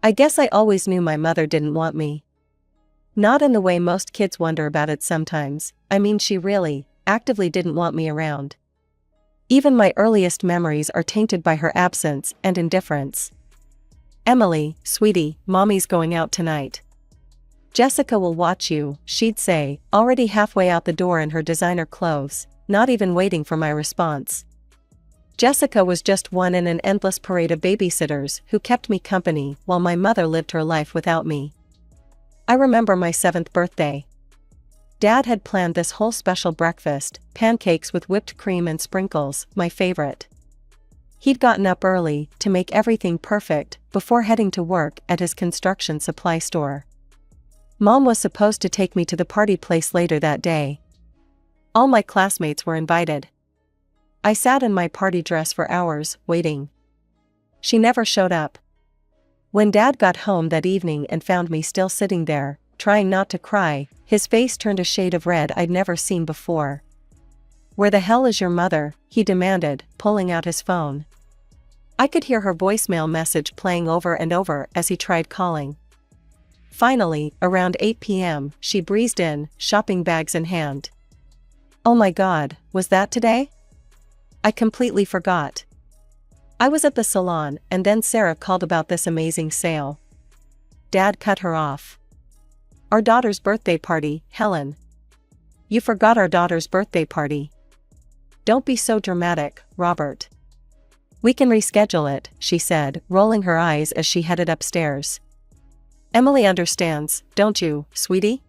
I guess I always knew my mother didn't want me. Not in the way most kids wonder about it sometimes. I mean, she really, actively didn't want me around. Even my earliest memories are tainted by her absence and indifference. "Emily, sweetie, Mommy's going out tonight. Jessica will watch you," she'd say, already halfway out the door in her designer clothes, not even waiting for my response. Jessica was just one in an endless parade of babysitters who kept me company while my mother lived her life without me. I remember my 7th birthday. Dad had planned this whole special breakfast, pancakes with whipped cream and sprinkles, my favorite. He'd gotten up early to make everything perfect before heading to work at his construction supply store. Mom was supposed to take me to the party place later that day. All my classmates were invited. I sat in my party dress for hours, waiting. She never showed up. When Dad got home that evening and found me still sitting there, trying not to cry, his face turned a shade of red I'd never seen before. "Where the hell is your mother?" he demanded, pulling out his phone. I could hear her voicemail message playing over and over as he tried calling. Finally, around 8 p.m., she breezed in, shopping bags in hand. "Oh my God, was that today? I completely forgot. I was at the salon and then Sarah called about this amazing sale." Dad cut her off. "Our daughter's birthday party, Helen. You forgot our daughter's birthday party. Don't be so dramatic, Robert. We can reschedule it," she said, rolling her eyes as she headed upstairs. "Emily understands, don't you, sweetie?"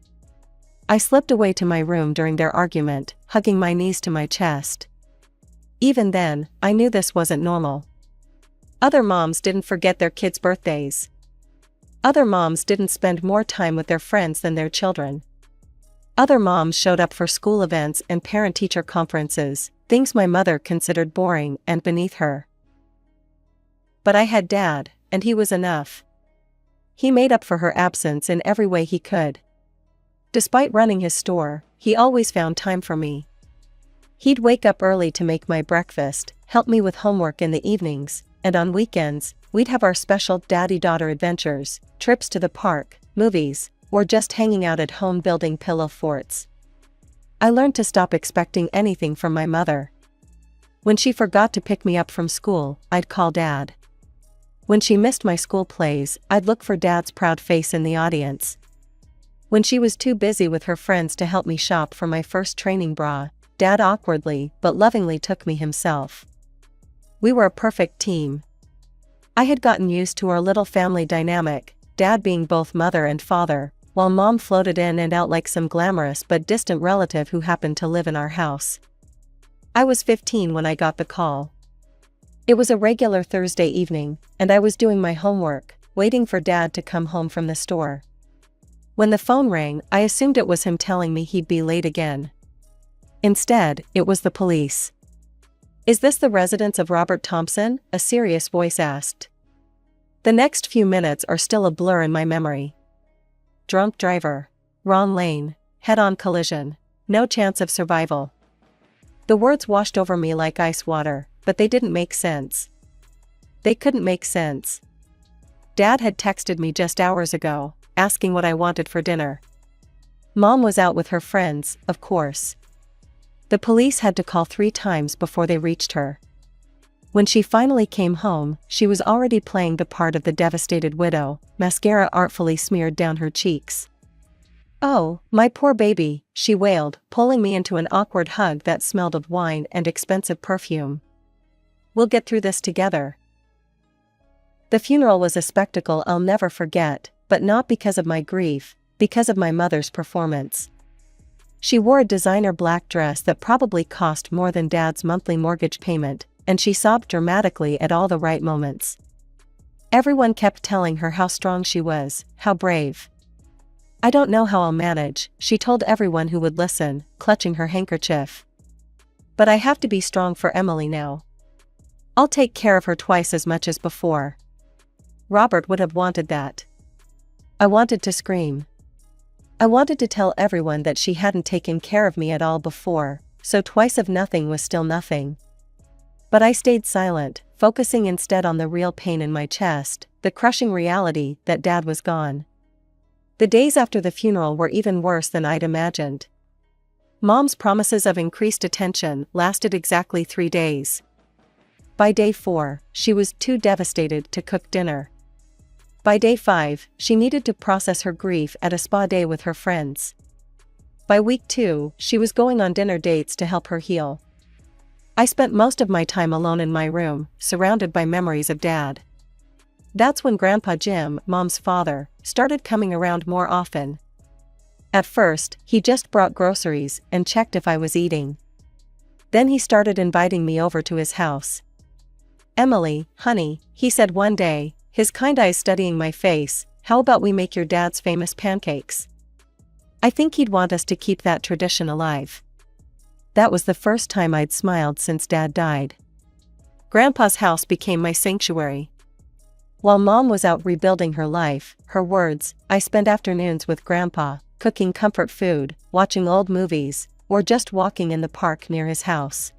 I slipped away to my room during their argument, hugging my knees to my chest. Even then, I knew this wasn't normal. Other moms didn't forget their kids' birthdays. Other moms didn't spend more time with their friends than their children. Other moms showed up for school events and parent-teacher conferences, things my mother considered boring and beneath her. But I had Dad, and he was enough. He made up for her absence in every way he could. Despite running his store, he always found time for me. He'd wake up early to make my breakfast, help me with homework in the evenings, and on weekends, we'd have our special daddy-daughter adventures, trips to the park, movies, or just hanging out at home building pillow forts. I learned to stop expecting anything from my mother. When she forgot to pick me up from school, I'd call Dad. When she missed my school plays, I'd look for Dad's proud face in the audience. When she was too busy with her friends to help me shop for my first training bra, Dad awkwardly but lovingly took me himself. We were a perfect team. I had gotten used to our little family dynamic, Dad being both mother and father, while Mom floated in and out like some glamorous but distant relative who happened to live in our house. I was 15 when I got the call. It was a regular Thursday evening, and I was doing my homework, waiting for Dad to come home from the store. When the phone rang, I assumed it was him telling me he'd be late again. Instead, it was the police. "Is this the residence of Robert Thompson?" a serious voice asked. The next few minutes are still a blur in my memory. Drunk driver. Wrong lane. Head-on collision. No chance of survival. The words washed over me like ice water, but they didn't make sense. They couldn't make sense. Dad had texted me just hours ago, asking what I wanted for dinner. Mom was out with her friends, of course. The police had to call 3 times before they reached her. When she finally came home, she was already playing the part of the devastated widow, mascara artfully smeared down her cheeks. "Oh, my poor baby," she wailed, pulling me into an awkward hug that smelled of wine and expensive perfume. "We'll get through this together." The funeral was a spectacle I'll never forget, but not because of my grief, because of my mother's performance. She wore a designer black dress that probably cost more than Dad's monthly mortgage payment, and she sobbed dramatically at all the right moments. Everyone kept telling her how strong she was, how brave. "I don't know how I'll manage," she told everyone who would listen, clutching her handkerchief. "But I have to be strong for Emily now. I'll take care of her twice as much as before." Robert would have wanted that. I wanted to scream. I wanted to tell everyone that she hadn't taken care of me at all before, so twice of nothing was still nothing. But I stayed silent, focusing instead on the real pain in my chest, the crushing reality that Dad was gone. The days after the funeral were even worse than I'd imagined. Mom's promises of increased attention lasted exactly 3 days. By day 4, she was too devastated to cook dinner. By day 5, she needed to process her grief at a spa day with her friends. By week 2, she was going on dinner dates to help her heal. I spent most of my time alone in my room, surrounded by memories of Dad. That's when Grandpa Jim, Mom's father, started coming around more often. At first, he just brought groceries and checked if I was eating. Then he started inviting me over to his house. "Emily, honey," he said one day, his kind eyes studying my face, "how about we make your dad's famous pancakes?" I think he'd want us to keep that tradition alive. That was the first time I'd smiled since Dad died. Grandpa's house became my sanctuary. While Mom was out rebuilding her life, her words, I spent afternoons with Grandpa, cooking comfort food, watching old movies, or just walking in the park near his house.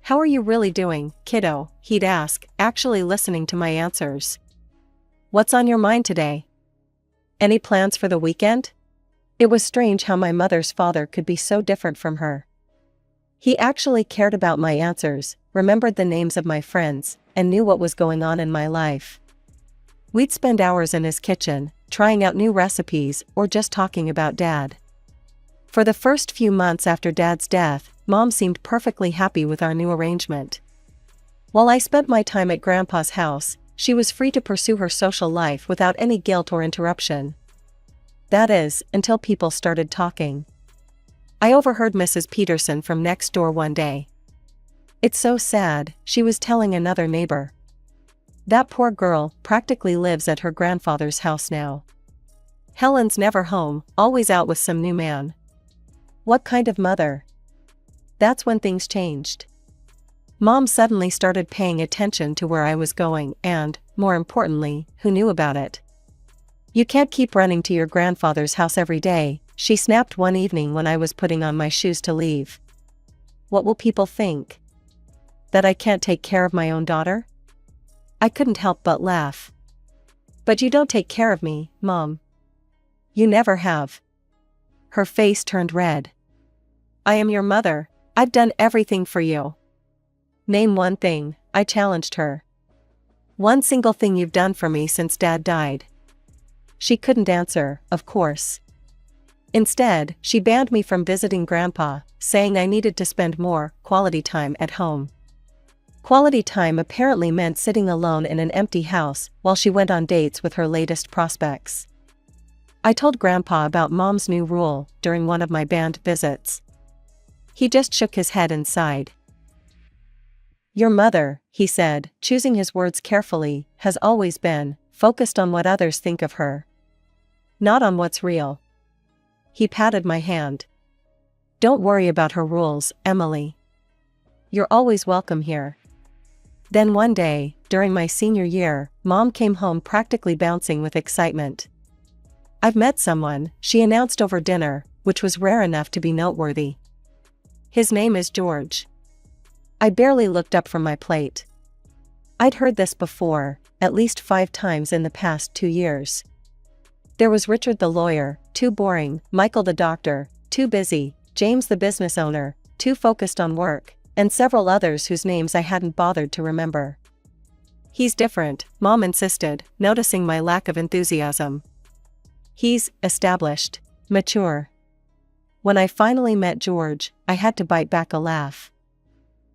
"How are you really doing, kiddo?" he'd ask, actually listening to my answers. "What's on your mind today? Any plans for the weekend?" It was strange how my mother's father could be so different from her. He actually cared about my answers, remembered the names of my friends, and knew what was going on in my life. We'd spend hours in his kitchen, trying out new recipes or just talking about Dad. For the first few months after Dad's death, Mom seemed perfectly happy with our new arrangement. While I spent my time at Grandpa's house, she was free to pursue her social life without any guilt or interruption. That is, until people started talking. I overheard Mrs. Peterson from next door one day. "It's so sad," she was telling another neighbor. "That poor girl practically lives at her grandfather's house now. Helen's never home, always out with some new man." What kind of mother? That's when things changed. Mom suddenly started paying attention to where I was going and, more importantly, who knew about it. "You can't keep running to your grandfather's house every day," she snapped one evening when I was putting on my shoes to leave. "What will people think? That I can't take care of my own daughter?" I couldn't help but laugh. "But you don't take care of me, Mom. You never have." Her face turned red. "I am your mother. I've done everything for you." "Name one thing," I challenged her. "One single thing you've done for me since Dad died." She couldn't answer, of course. Instead, she banned me from visiting Grandpa, saying I needed to spend more quality time at home. Quality time apparently meant sitting alone in an empty house while she went on dates with her latest prospects. I told Grandpa about Mom's new rule during one of my band visits. He just shook his head and sighed. "Your mother," he said, choosing his words carefully, "has always been focused on what others think of her. Not on what's real." He patted my hand. "Don't worry about her rules, Emily. You're always welcome here." Then one day, during my senior year, Mom came home practically bouncing with excitement. "I've met someone," she announced over dinner, which was rare enough to be noteworthy. "His name is George." I barely looked up from my plate. I'd heard this before, at least 5 times in the past 2 years. There was Richard the lawyer, too boring, Michael the doctor, too busy, James the business owner, too focused on work, and several others whose names I hadn't bothered to remember. "He's different," Mom insisted, noticing my lack of enthusiasm. "He's established, mature." When I finally met George, I had to bite back a laugh.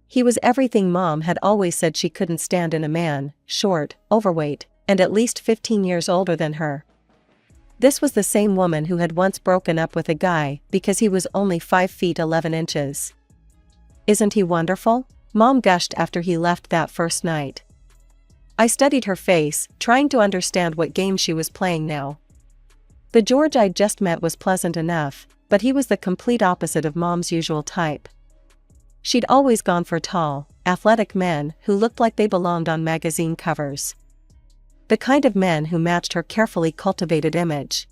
He was everything Mom had always said she couldn't stand in a man: short, overweight, and at least 15 years older than her. This was the same woman who had once broken up with a guy because he was only 5 feet 11 inches. "Isn't he wonderful?" Mom gushed after he left that first night. I studied her face, trying to understand what game she was playing now. The George I'd just met was pleasant enough, but he was the complete opposite of Mom's usual type. She'd always gone for tall, athletic men who looked like they belonged on magazine covers. The kind of men who matched her carefully cultivated image.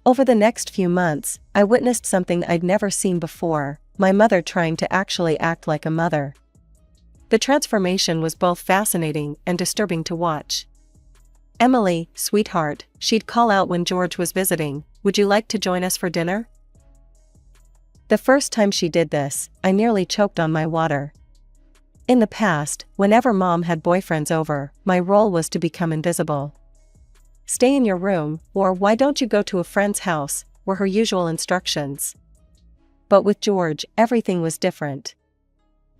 Over the next few months, I witnessed something I'd never seen before: my mother trying to actually act like a mother. The transformation was both fascinating and disturbing to watch. "Emily, sweetheart," she'd call out when George was visiting, "would you like to join us for dinner?" The first time she did this, I nearly choked on my water. In the past, whenever Mom had boyfriends over, my role was to become invisible. "Stay in your room," or "why don't you go to a friend's house," were her usual instructions. But with George, everything was different.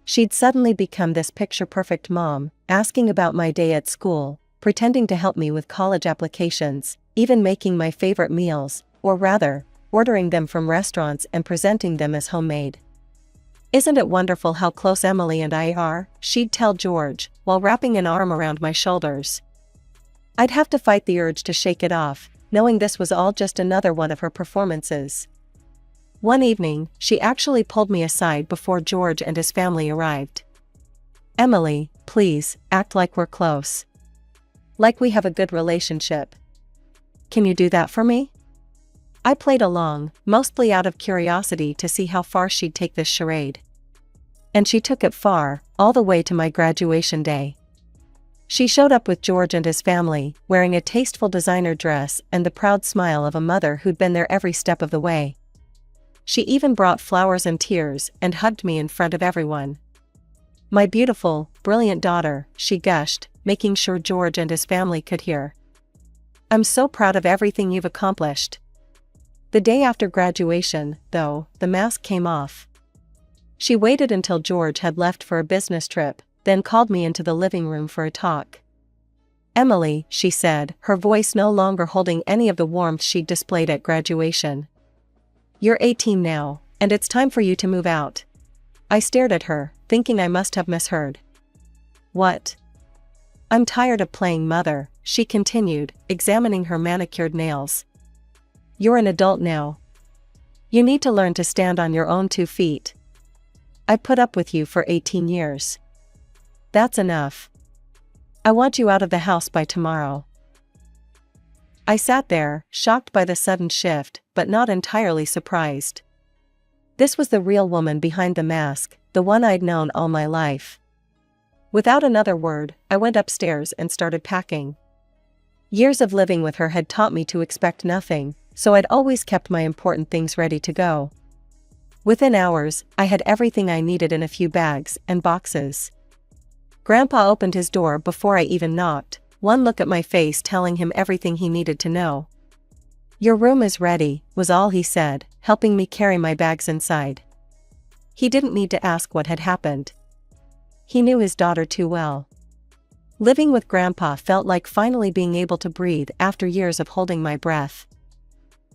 She'd suddenly become this picture-perfect mom, asking about my day at school, pretending to help me with college applications, even making my favorite meals, or rather, ordering them from restaurants and presenting them as homemade. "Isn't it wonderful how close Emily and I are?" she'd tell George, while wrapping an arm around my shoulders. I'd have to fight the urge to shake it off, knowing this was all just another one of her performances. One evening, she actually pulled me aside before George and his family arrived. "Emily, please, act like we're close. Like we have a good relationship. Can you do that for me?" I played along, mostly out of curiosity to see how far she'd take this charade. And she took it far, all the way to my graduation day. She showed up with George and his family, wearing a tasteful designer dress and the proud smile of a mother who'd been there every step of the way. She even brought flowers and tears and hugged me in front of everyone. "My beautiful, brilliant daughter," she gushed, making sure George and his family could hear. "I'm so proud of everything you've accomplished." The day after graduation, though, the mask came off. She waited until George had left for a business trip, then called me into the living room for a talk. "Emily," she said, her voice no longer holding any of the warmth she'd displayed at graduation. "You're 18 now, and it's time for you to move out." I stared at her, thinking I must have misheard. "What?" "I'm tired of playing mother," she continued, examining her manicured nails. "You're an adult now. You need to learn to stand on your own 2 feet. I put up with you for 18 years. That's enough. I want you out of the house by tomorrow." I sat there, shocked by the sudden shift, but not entirely surprised. This was the real woman behind the mask, the one I'd known all my life. Without another word, I went upstairs and started packing. Years of living with her had taught me to expect nothing, so I'd always kept my important things ready to go. Within hours, I had everything I needed in a few bags and boxes. Grandpa opened his door before I even knocked, one look at my face telling him everything he needed to know. "Your room is ready," was all he said, helping me carry my bags inside. He didn't need to ask what had happened. He knew his daughter too well. Living with Grandpa felt like finally being able to breathe after years of holding my breath.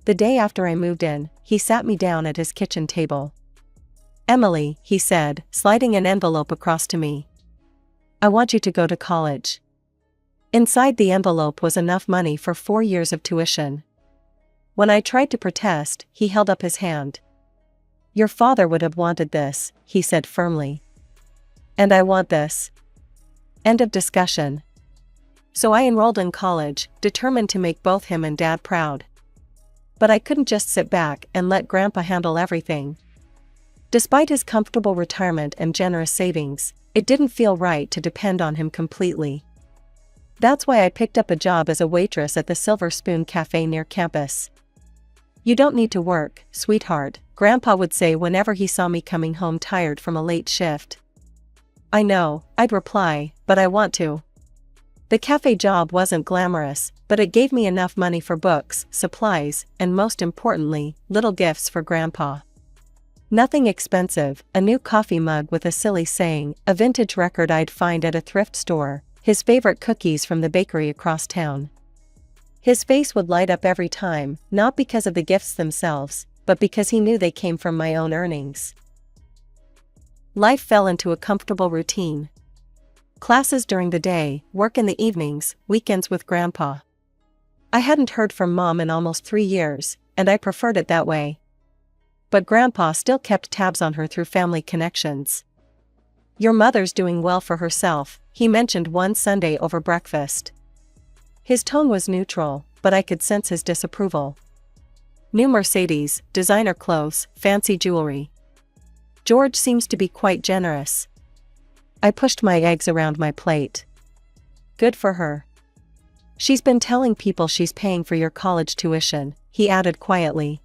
The day after I moved in, he sat me down at his kitchen table. "Emily," he said, sliding an envelope across to me. "I want you to go to college." Inside the envelope was enough money for 4 years of tuition. When I tried to protest, he held up his hand. "Your father would have wanted this," he said firmly. "And I want this." End of discussion. So I enrolled in college, determined to make both him and Dad proud. But I couldn't just sit back and let Grandpa handle everything. Despite his comfortable retirement and generous savings, it didn't feel right to depend on him completely. That's why I picked up a job as a waitress at the Silver Spoon Cafe near campus. "You don't need to work, sweetheart," Grandpa would say whenever he saw me coming home tired from a late shift. "I know," I'd reply, "but I want to." The cafe job wasn't glamorous, but it gave me enough money for books, supplies, and most importantly, little gifts for Grandpa. Nothing expensive, a new coffee mug with a silly saying, a vintage record I'd find at a thrift store, his favorite cookies from the bakery across town. His face would light up every time, not because of the gifts themselves, but because he knew they came from my own earnings. Life fell into a comfortable routine. Classes during the day, work in the evenings, weekends with Grandpa. I hadn't heard from Mom in almost 3 years, and I preferred it that way. But Grandpa still kept tabs on her through family connections. "Your mother's doing well for herself," he mentioned one Sunday over breakfast. His tone was neutral, but I could sense his disapproval. "New Mercedes, designer clothes, fancy jewelry. George seems to be quite generous." I pushed my eggs around my plate. "Good for her. She's been telling people she's paying for your college tuition, he added quietly.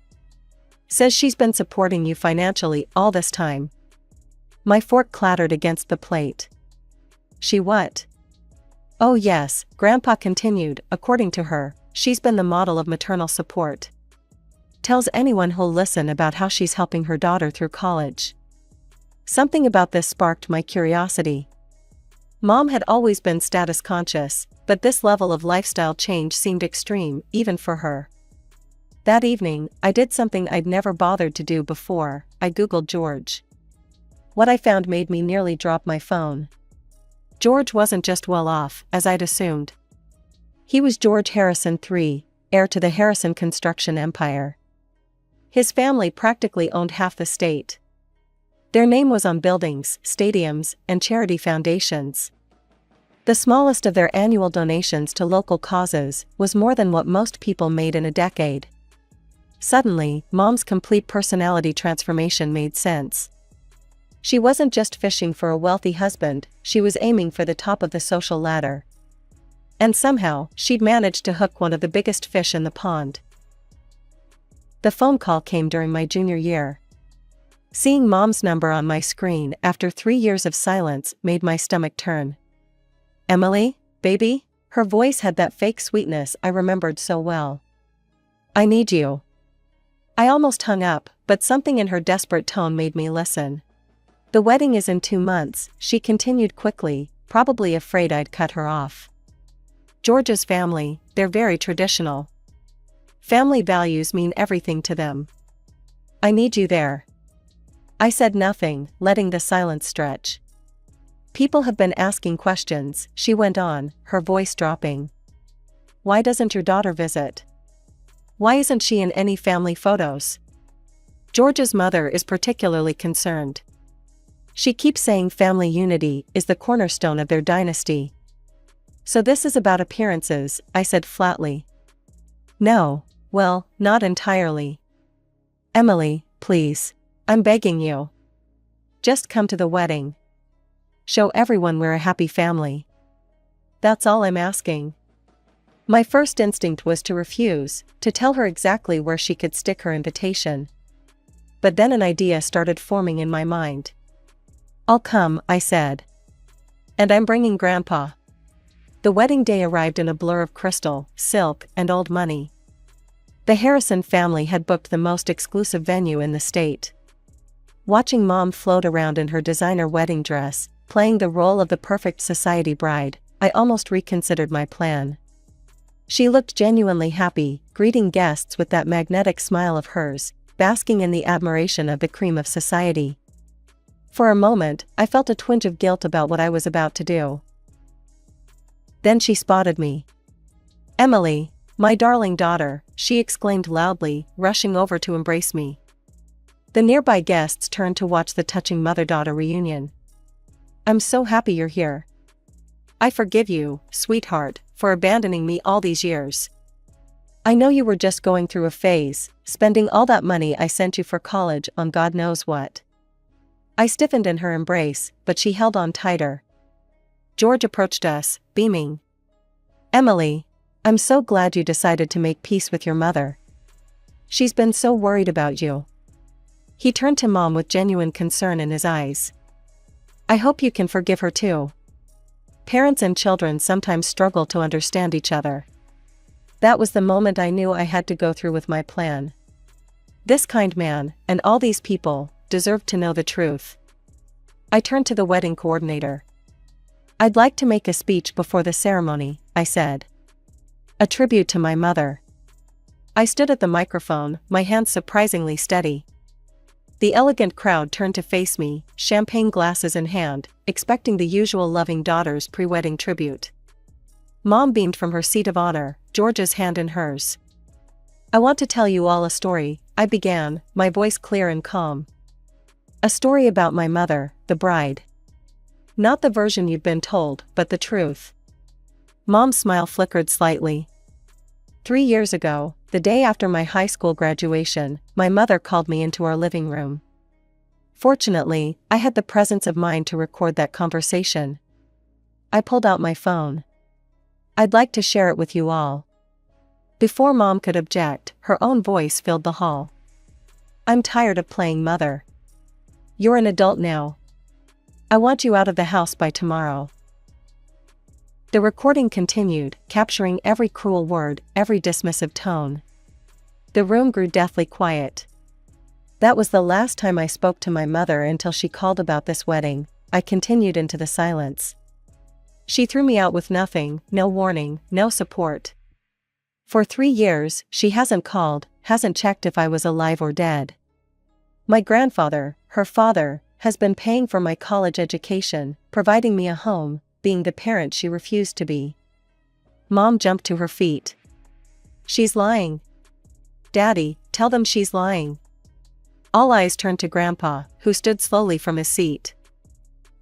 Says she's been supporting you financially all this time. My fork clattered against the plate. She what? Oh yes, Grandpa continued, according to her, she's been the model of maternal support. Tells anyone who'll listen about how she's helping her daughter through college. Something about this sparked my curiosity. Mom had always been status conscious, but this level of lifestyle change seemed extreme, even for her. That evening, I did something I'd never bothered to do before. I Googled George. What I found made me nearly drop my phone. George wasn't just well off, as I'd assumed. He was George Harrison III, heir to the Harrison construction empire. His family practically owned half the state. Their name was on buildings, stadiums, and charity foundations. The smallest of their annual donations to local causes was more than what most people made in a decade. Suddenly, Mom's complete personality transformation made sense. She wasn't just fishing for a wealthy husband, she was aiming for the top of the social ladder. And somehow, she'd managed to hook one of the biggest fish in the pond. The phone call came during my junior year. Seeing Mom's number on my screen after 3 years of silence made my stomach turn. Emily, baby? Her voice had that fake sweetness I remembered so well. I need you. I almost hung up, but something in her desperate tone made me listen. The wedding is in 2 months, she continued quickly, probably afraid I'd cut her off. George's family, they're very traditional. Family values mean everything to them. I need you there. I said nothing, letting the silence stretch. People have been asking questions, she went on, her voice dropping. Why doesn't your daughter visit? Why isn't she in any family photos? George's mother is particularly concerned. She keeps saying family unity is the cornerstone of their dynasty. So this is about appearances, I said flatly. No, well, not entirely. Emily, please. I'm begging you. Just come to the wedding. Show everyone we're a happy family. That's all I'm asking. My first instinct was to refuse, to tell her exactly where she could stick her invitation. But then an idea started forming in my mind. I'll come, I said. And I'm bringing Grandpa. The wedding day arrived in a blur of crystal, silk, and old money. The Harrison family had booked the most exclusive venue in the state. Watching Mom float around in her designer wedding dress, playing the role of the perfect society bride, I almost reconsidered my plan. She looked genuinely happy, greeting guests with that magnetic smile of hers, basking in the admiration of the cream of society. For a moment, I felt a twinge of guilt about what I was about to do. Then she spotted me. Emily, my darling daughter, she exclaimed loudly, rushing over to embrace me. The nearby guests turned to watch the touching mother-daughter reunion. I'm so happy you're here. I forgive you, sweetheart, for abandoning me all these years. I know you were just going through a phase, spending all that money I sent you for college on God knows what. I stiffened in her embrace, but she held on tighter. George approached us, beaming. Emily, I'm so glad you decided to make peace with your mother. She's been so worried about you. He turned to Mom with genuine concern in his eyes. I hope you can forgive her too. Parents and children sometimes struggle to understand each other. That was the moment I knew I had to go through with my plan. This kind man, and all these people, deserved to know the truth. I turned to the wedding coordinator. I'd like to make a speech before the ceremony, I said. A tribute to my mother. I stood at the microphone, my hands surprisingly steady. The elegant crowd turned to face me, champagne glasses in hand, expecting the usual loving daughter's pre-wedding tribute. Mom beamed from her seat of honor, George's hand in hers. I want to tell you all a story, I began, my voice clear and calm. A story about my mother, the bride. Not the version you'd been told, but the truth. Mom's smile flickered slightly. 3 years ago, the day after my high school graduation, my mother called me into our living room. Fortunately, I had the presence of mind to record that conversation. I pulled out my phone. I'd like to share it with you all." Before Mom could object, her own voice filled the hall. "I'm tired of playing mother. You're an adult now. I want you out of the house by tomorrow." The recording continued, capturing every cruel word, every dismissive tone. The room grew deathly quiet. "That was the last time I spoke to my mother until she called about this wedding," I continued into the silence. "She threw me out with nothing, no warning, no support. For 3 years, she hasn't called, hasn't checked if I was alive or dead. My grandfather, her father, has been paying for my college education, providing me a home, being the parent she refused to be." Mom jumped to her feet. "She's lying. Daddy, tell them she's lying." All eyes turned to Grandpa, who stood slowly from his seat.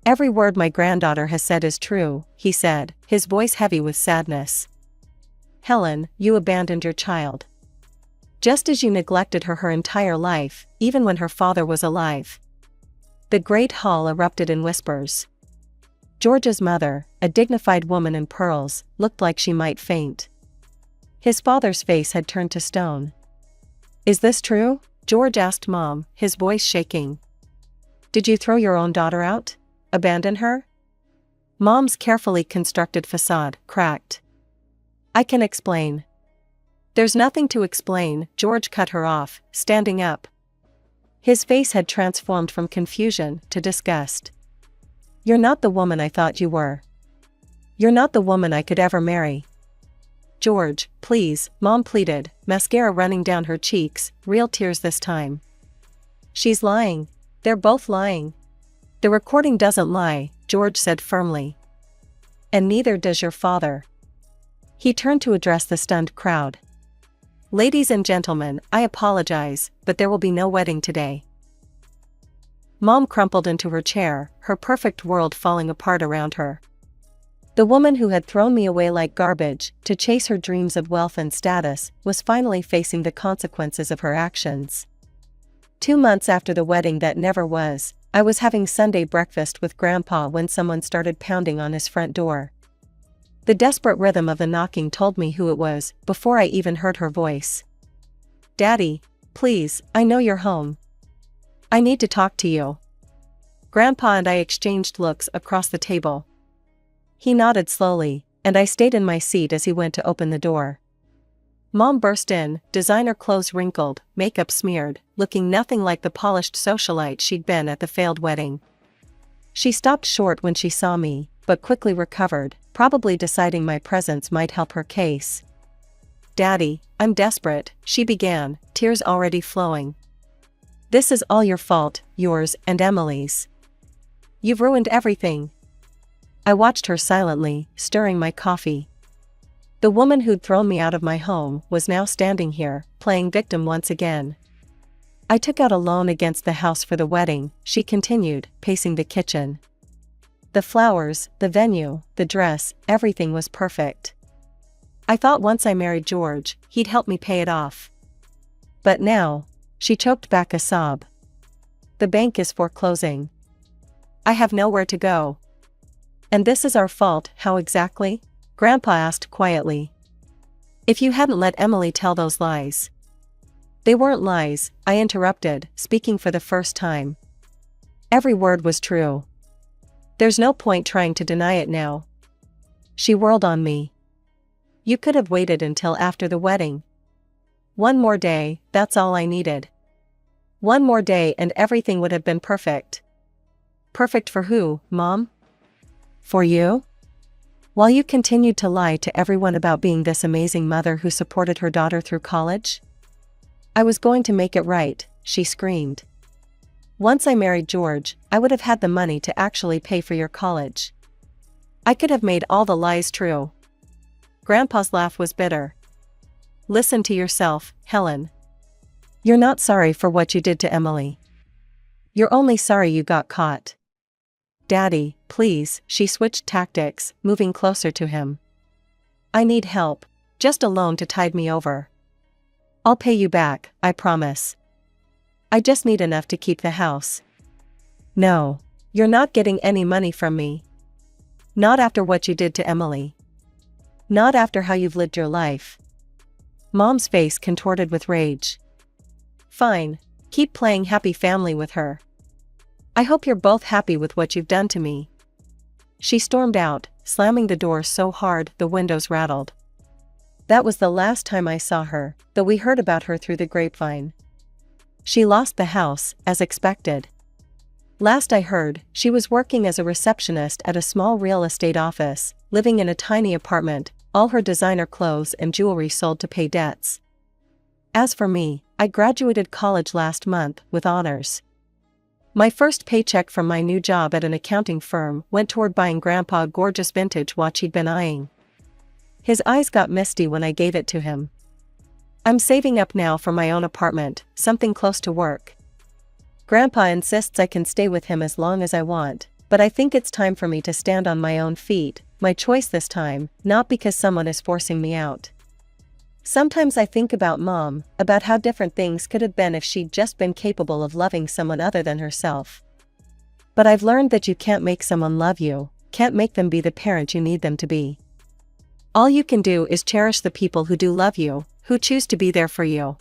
"Every word my granddaughter has said is true," he said, his voice heavy with sadness. "Helen, you abandoned your child. Just as you neglected her entire life, even when her father was alive." The great hall erupted in whispers. George's mother, a dignified woman in pearls, looked like she might faint. His father's face had turned to stone. "Is this true?" George asked Mom, his voice shaking. "Did you throw your own daughter out? Abandon her?" Mom's carefully constructed facade cracked. "I can explain." "There's nothing to explain," George cut her off, standing up. His face had transformed from confusion to disgust. "You're not the woman I thought you were. You're not the woman I could ever marry." "George, please," Mom pleaded, mascara running down her cheeks, real tears this time. "She's lying. They're both lying." "The recording doesn't lie," George said firmly. "And neither does your father." He turned to address the stunned crowd. "Ladies and gentlemen, I apologize, but there will be no wedding today." Mom crumpled into her chair, her perfect world falling apart around her. The woman who had thrown me away like garbage, to chase her dreams of wealth and status, was finally facing the consequences of her actions. 2 months after the wedding that never was, I was having Sunday breakfast with Grandpa when someone started pounding on his front door. The desperate rhythm of the knocking told me who it was, before I even heard her voice. "Daddy, please, I know you're home. I need to talk to you." Grandpa and I exchanged looks across the table. He nodded slowly, and I stayed in my seat as he went to open the door. Mom burst in, designer clothes wrinkled, makeup smeared, looking nothing like the polished socialite she'd been at the failed wedding. She stopped short when she saw me, but quickly recovered, probably deciding my presence might help her case. "Daddy, I'm desperate," she began, tears already flowing. "This is all your fault, yours and Emily's. You've ruined everything." I watched her silently, stirring my coffee. The woman who'd thrown me out of my home was now standing here, playing victim once again. "I took out a loan against the house for the wedding," she continued, pacing the kitchen. "The flowers, the venue, the dress, everything was perfect. I thought once I married George, he'd help me pay it off. But now," she choked back a sob, "the bank is foreclosing. I have nowhere to go." "And this is our fault, how exactly?" Grandpa asked quietly. "If you hadn't let Emily tell those lies." "They weren't lies," I interrupted, speaking for the first time. "Every word was true. There's no point trying to deny it now." She whirled on me. "You could have waited until after the wedding. One more day, that's all I needed. One more day and everything would have been perfect." "Perfect for who, Mom?" "For you? While you continued to lie to everyone about being this amazing mother who supported her daughter through college?" "I was going to make it right," she screamed. "Once I married George, I would have had the money to actually pay for your college. I could have made all the lies true." Grandpa's laugh was bitter. "Listen to yourself, Helen. You're not sorry for what you did to Emily. You're only sorry you got caught." "Daddy, please," she switched tactics, moving closer to him. "I need help, just a loan to tide me over. I'll pay you back, I promise. I just need enough to keep the house." "No, you're not getting any money from me. Not after what you did to Emily." Not after how you've lived your life. Mom's face contorted with rage. Fine. Keep playing happy family with her. I hope you're both happy with what you've done to me. She stormed out, slamming the door so hard the windows rattled. That was the last time I saw her, though we heard about her through the grapevine. She lost the house, as expected. Last I heard, she was working as a receptionist at a small real estate office, living in a tiny apartment, all her designer clothes and jewelry sold to pay debts. As for me, I graduated college last month, with honors. My first paycheck from my new job at an accounting firm went toward buying Grandpa a gorgeous vintage watch he'd been eyeing. His eyes got misty when I gave it to him. I'm saving up now for my own apartment, something close to work. Grandpa insists I can stay with him as long as I want, but I think it's time for me to stand on my own feet, my choice this time, not because someone is forcing me out. Sometimes I think about Mom, about how different things could have been if she'd just been capable of loving someone other than herself. But I've learned that you can't make someone love you, can't make them be the parent you need them to be. All you can do is cherish the people who do love you, who choose to be there for you.